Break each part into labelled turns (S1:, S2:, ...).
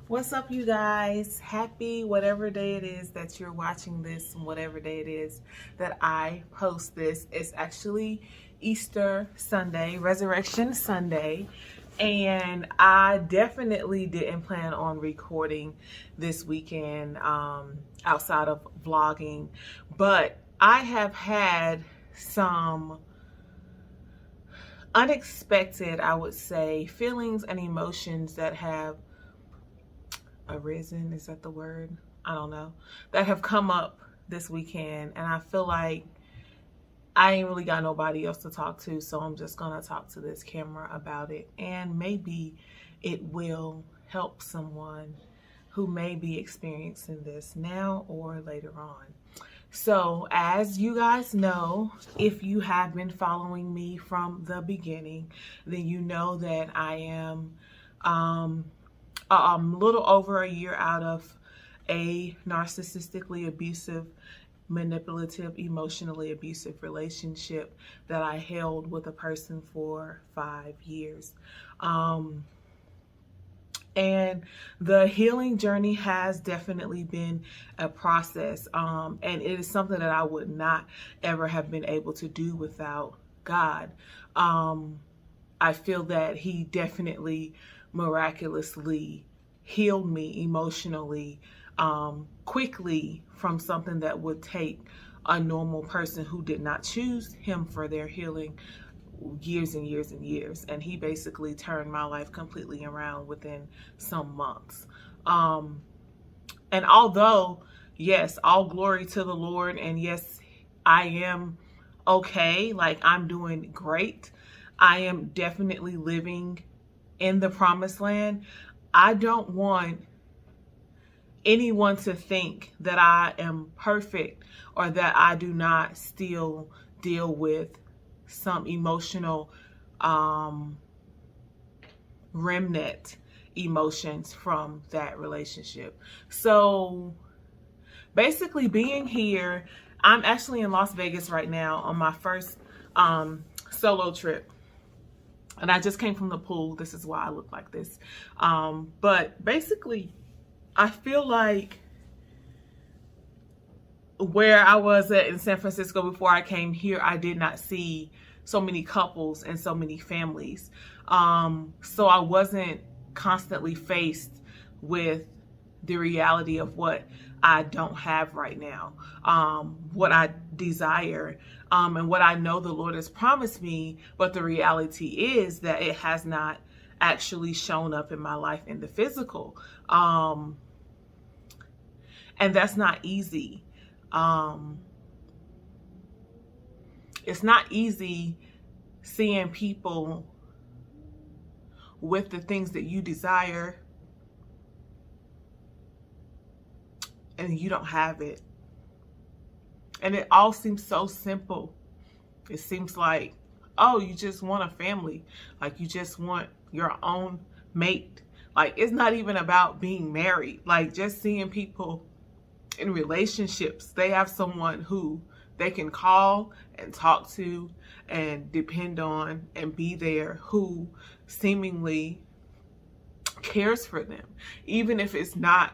S1: What's up, you guys? Happy whatever day it is that you're watching this, and whatever day it is that I post this. It's actually Easter Sunday, Resurrection Sunday, and I definitely didn't plan on recording this weekend outside of vlogging, but I have had some unexpected, I would say, feelings and emotions that have arisen, is that the word? I don't know, that have come up this weekend, and I feel like I ain't really got nobody else to talk to, so I'm just gonna talk to this camera about it, and maybe it will help someone who may be experiencing this now or later on. So as you guys know, if you have been following me from the beginning, then you know that I am a little over a year out of a narcissistically abusive, manipulative, emotionally abusive relationship that I held with a person for 5 years. And the healing journey has definitely been a process. And it is something that I would not ever have been able to do without God. I feel that He definitely miraculously healed me emotionally quickly from something that would take a normal person who did not choose Him for their healing years and years and years. And He basically turned my life completely around within some months. And although, yes, all glory to the Lord, and yes, I am okay, like I'm doing great, I am definitely living in the promised land. I don't want anyone to think that I am perfect or that I do not still deal with some emotional remnant emotions from that relationship. So basically, being here, I'm actually in Las Vegas right now on my first solo trip. And I just came from the pool. This is why I look like this. But basically, I feel like where I was at in San Francisco before I came here, I did not see so many couples and so many families. So I wasn't constantly faced with the reality of what I don't have right now, what I desire, and what I know the Lord has promised me. But the reality is that it has not actually shown up in my life in the physical. And that's not easy. It's not easy seeing people with the things that you desire and you don't have it. And it all seems so simple. It seems like, oh, you just want a family. Like you just want your own mate. Like it's not even about being married. Like just seeing people in relationships, they have someone who they can call and talk to and depend on and be there, who seemingly cares for them, even if it's not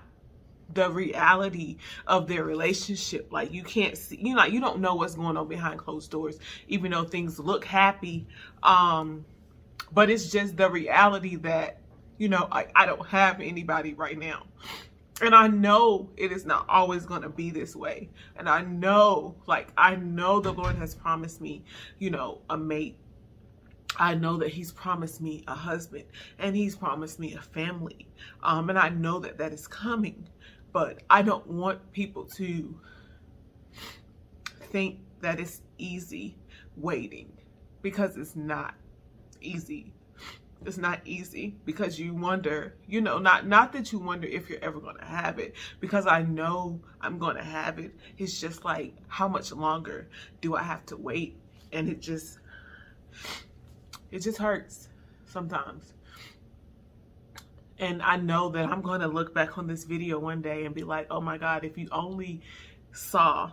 S1: the reality of their relationship. Like you can't see, you don't know what's going on behind closed doors, even though things look happy. But it's just the reality that, I don't have anybody right now. And I know it is not always going to be this way. And I know the Lord has promised me, a mate. I know that He's promised me a husband, and He's promised me a family. And I know that that is coming. But I don't want people to think that it's easy waiting, because it's not easy. It's not easy, because you wonder, not that you wonder if you're ever going to have it, because I know I'm going to have it. It's just like, how much longer do I have to wait? And it just hurts sometimes. And I know that I'm going to look back on this video one day and be like, oh my God, if you only saw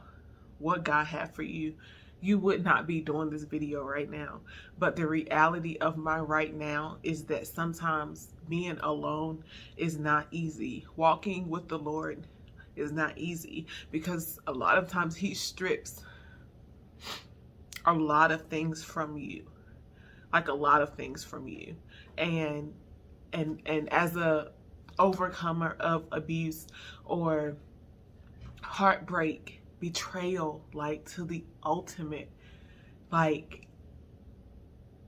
S1: what God had for you, you would not be doing this video right now. But the reality of my right now is that sometimes being alone is not easy. Walking with the Lord is not easy, because a lot of times he strips a lot of things from you, like a lot of things from you. And as a overcomer of abuse or heartbreak, betrayal, like to the ultimate, like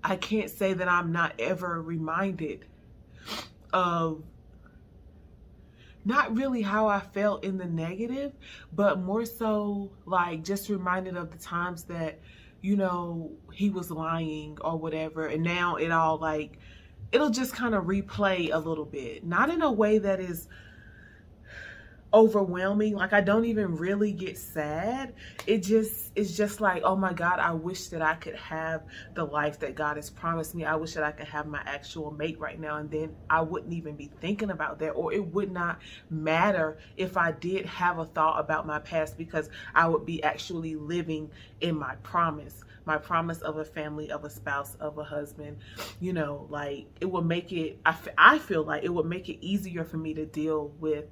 S1: I can't say that I'm not ever reminded of not really how I felt in the negative, but more so like just reminded of the times that, you know, he was lying or whatever. And now it all like, it'll just kind of replay a little bit. Not in a way that is overwhelming. Like I don't even really get sad. It's just like, oh my God, I wish that I could have the life that God has promised me. I wish that I could have my actual mate right now, and then I wouldn't even be thinking about that, or it would not matter if I did have a thought about my past, because I would be actually living in my promise of a family, of a spouse, of a husband. You know, like it will make it, I feel like it would make it easier for me to deal with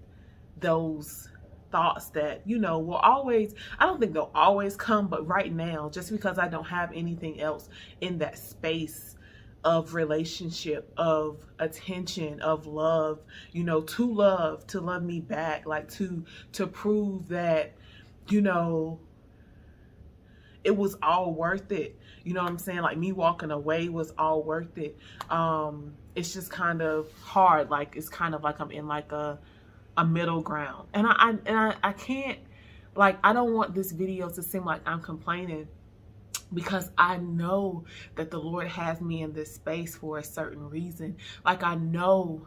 S1: those thoughts that, you know, will always, I don't think they'll always come, but right now, just because I don't have anything else in that space of relationship, of attention, of love, you know, to love me back, like to prove that, you know, it was all worth it. You know what I'm saying? Like me walking away was all worth it. It's just kind of hard. Like it's kind of like I'm in like a middle ground, and I can't, like, I don't want this video to seem like I'm complaining, because I know that the Lord has me in this space for a certain reason. Like I know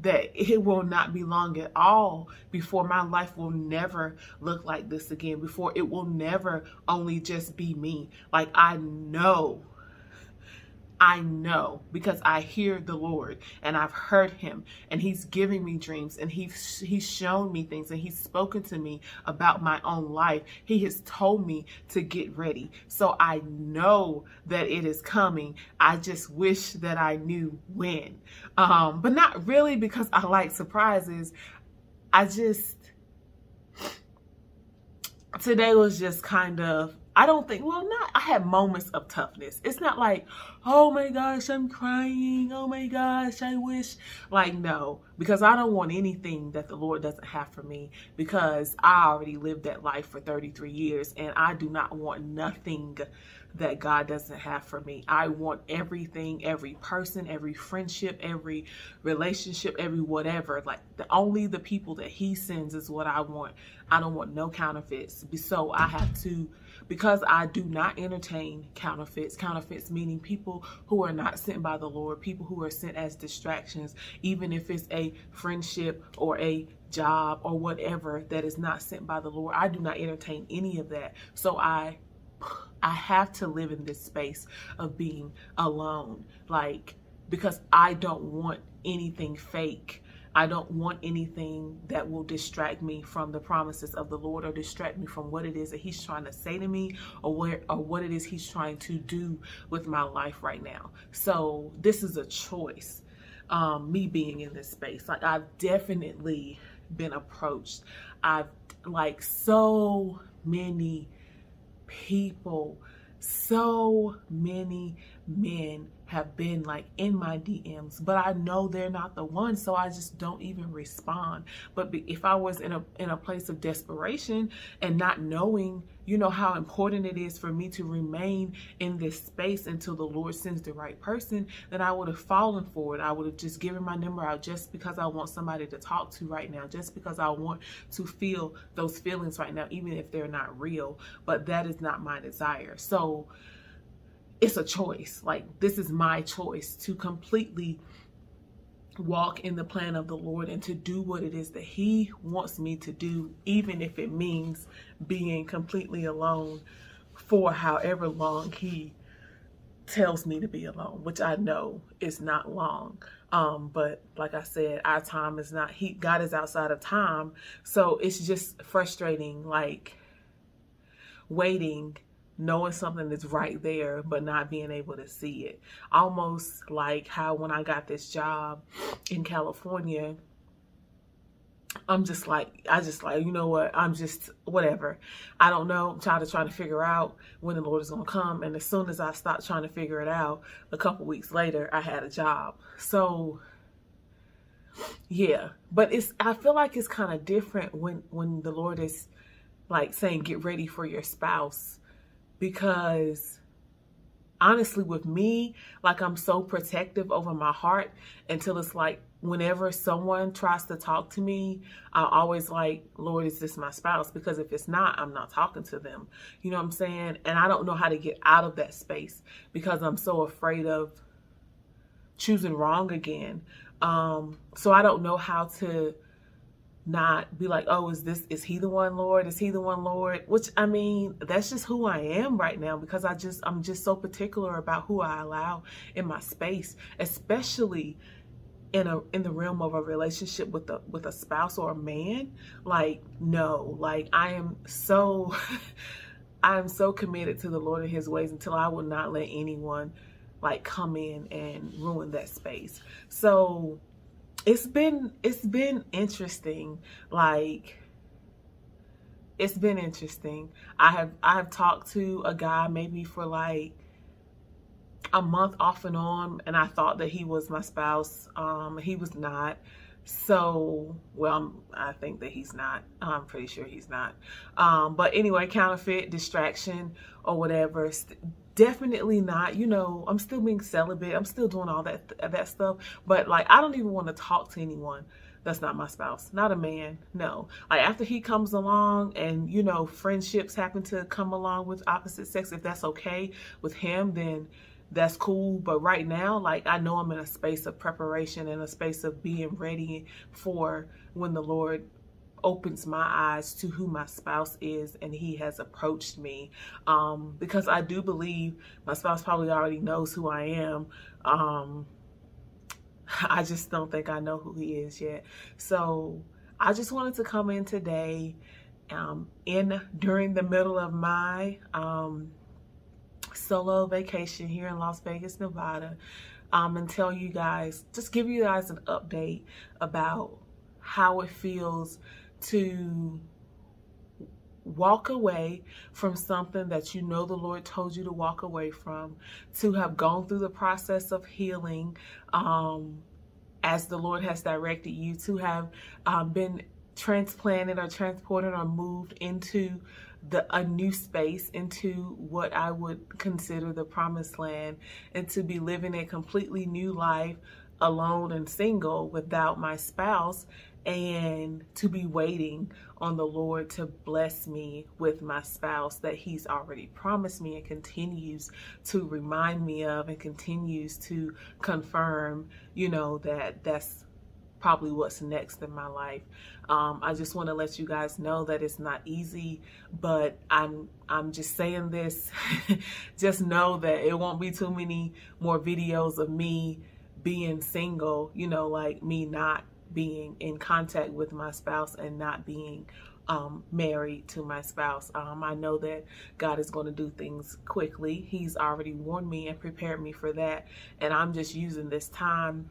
S1: that it will not be long at all before my life will never look like this again, before it will never only just be me. Like I know, because I hear the Lord and I've heard him, and he's giving me dreams, and he's shown me things, and he's spoken to me about my own life. He has told me to get ready. So I know that it is coming. I just wish that I knew when. But not really, because I like surprises. Today was just kind of, I don't think, well, not, I had moments of toughness. It's not like, oh my gosh, I'm crying. Oh my gosh, I wish. Like, no, because I don't want anything that the Lord doesn't have for me, because I already lived that life for 33 years, and I do not want nothing that God doesn't have for me. I want everything, every person, every friendship, every relationship, every whatever. Like only the people that he sends is what I want. I don't want no counterfeits. So I have to, because I do not entertain counterfeits meaning people who are not sent by the Lord, people who are sent as distractions, even if it's a friendship or a job or whatever that is not sent by the Lord. I do not entertain any of that. So I have to live in this space of being alone, like, because I don't want anything fake. I don't want anything that will distract me from the promises of the Lord, or distract me from what it is that he's trying to say to me, or what it is he's trying to do with my life right now. So this is a choice, me being in this space. Like I've definitely been approached. I've, like, so many people, so many men have been like in my DMs, but I know they're not the one, so I just don't even respond. But if I was in a place of desperation and not knowing, you know, how important it is for me to remain in this space until the Lord sends the right person, then I would have fallen for it. I would have just given my number out just because I want somebody to talk to right now, just because I want to feel those feelings right now, even if they're not real. But that is not my desire. So it's a choice. Like, this is my choice to completely walk in the plan of the Lord and to do what it is that he wants me to do, even if it means being completely alone for however long he tells me to be alone, which I know is not long. But like I said, our time is not, God is outside of time. So it's just frustrating, like waiting knowing something is right there, but not being able to see it. Almost like how when I got this job in California, I just like, you know what, I'm just, whatever. I don't know. I'm trying to figure out when the Lord is going to come. And as soon as I stopped trying to figure it out, a couple weeks later, I had a job. So yeah, but I feel like it's kind of different when the Lord is like saying, get ready for your spouse, because honestly with me, like I'm so protective over my heart until it's like, whenever someone tries to talk to me, I always like, Lord, is this my spouse? Because if it's not, I'm not talking to them. You know what I'm saying? And I don't know how to get out of that space because I'm so afraid of choosing wrong again. So I don't know how to not be like, oh, is he the one, Lord? Is he the one, Lord? Which, I mean, that's just who I am right now, because I'm just so particular about who I allow in my space, especially in the realm of a relationship with a spouse or a man. Like, no, like I am so committed to the Lord and his ways until I will not let anyone like come in and ruin that space. So it's been interesting. Like, it's been interesting. I have talked to a guy maybe for like a month off and on, and I thought that he was my spouse. He was not. So, well, I think that he's not. I'm pretty sure he's not. But anyway, counterfeit, distraction, or whatever. Definitely not. You know, I'm still being celibate. I'm still doing all that stuff. But like, I don't even want to talk to anyone that's not my spouse, not a man. No. Like, after he comes along and, you know, friendships happen to come along with opposite sex, if that's okay with him, then that's cool. But right now, like, I know I'm in a space of preparation and a space of being ready for when the Lord opens my eyes to who my spouse is and he has approached me. Because I do believe my spouse probably already knows who I am. I just don't think I know who he is yet. So I just wanted to come in today, during the middle of my, solo vacation here in Las Vegas, Nevada, and tell you guys, just give you guys an update about how it feels to walk away from something that you know the Lord told you to walk away from, to have gone through the process of healing as the Lord has directed you, to have been transplanted or transported or moved into a new space, into what I would consider the promised land, and to be living a completely new life alone and single without my spouse, and to be waiting on the Lord to bless me with my spouse that he's already promised me and continues to remind me of and continues to confirm, you know, that's probably what's next in my life. I just want to let you guys know that it's not easy, but I'm just saying this. Just know that it won't be too many more videos of me being single, you know, like me not being in contact with my spouse and not being married to my spouse. I know that God is going to do things quickly. He's already warned me and prepared me for that. And I'm just using this time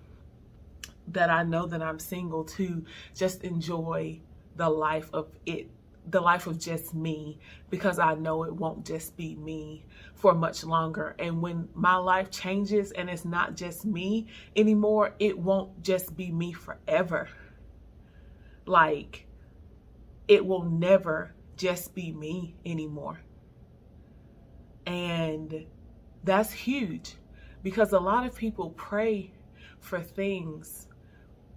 S1: that I know that I'm single to just enjoy the life of just me, because I know it won't just be me for much longer. And when my life changes and it's not just me anymore, it won't just be me forever. Like, it will never just be me anymore. And that's huge, because a lot of people pray for things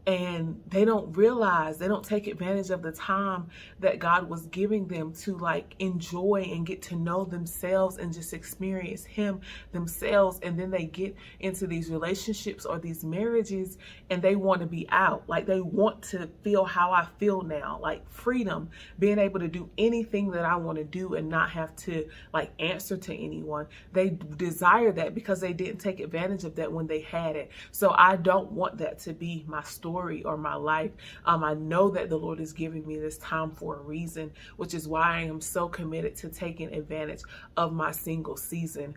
S1: and they don't realize, they don't take advantage of the time that God was giving them to like enjoy and get to know themselves and just experience him themselves. And then they get into these relationships or these marriages and they want to be out. Like, they want to feel how I feel now, like freedom, being able to do anything that I want to do and not have to like answer to anyone. They desire that because they didn't take advantage of that when they had it. So I don't want that to be my story story or my life. I know that the Lord is giving me this time for a reason, which is why I am so committed to taking advantage of my single season.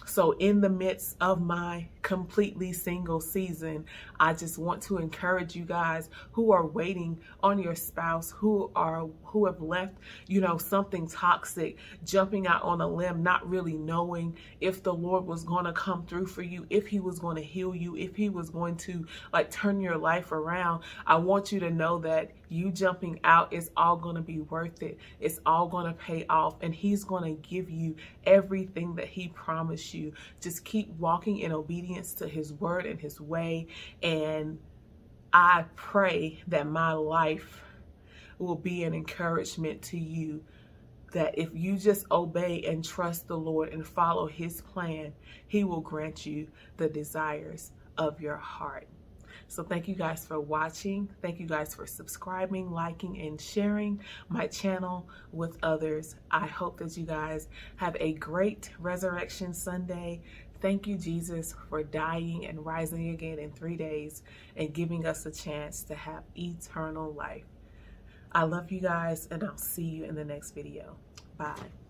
S1: So in the midst of my completely single season, I just want to encourage you guys who are waiting on your spouse, who have left, something toxic, jumping out on a limb, not really knowing if the Lord was going to come through for you, if he was going to heal you, if he was going to turn your life around. I want you to know that you jumping out is all going to be worth it. It's all going to pay off, and he's going to give you everything that he promised you. Just keep walking in obedience to his word and his way. And I pray that my life will be an encouragement to you, that if you just obey and trust the Lord and follow his plan, he will grant you the desires of your heart. So thank you guys for watching. Thank you guys for subscribing, liking, and sharing my channel with others. I hope that you guys have a great Resurrection Sunday. Thank you, Jesus, for dying and rising again in 3 days and giving us a chance to have eternal life. I love you guys, and I'll see you in the next video. Bye.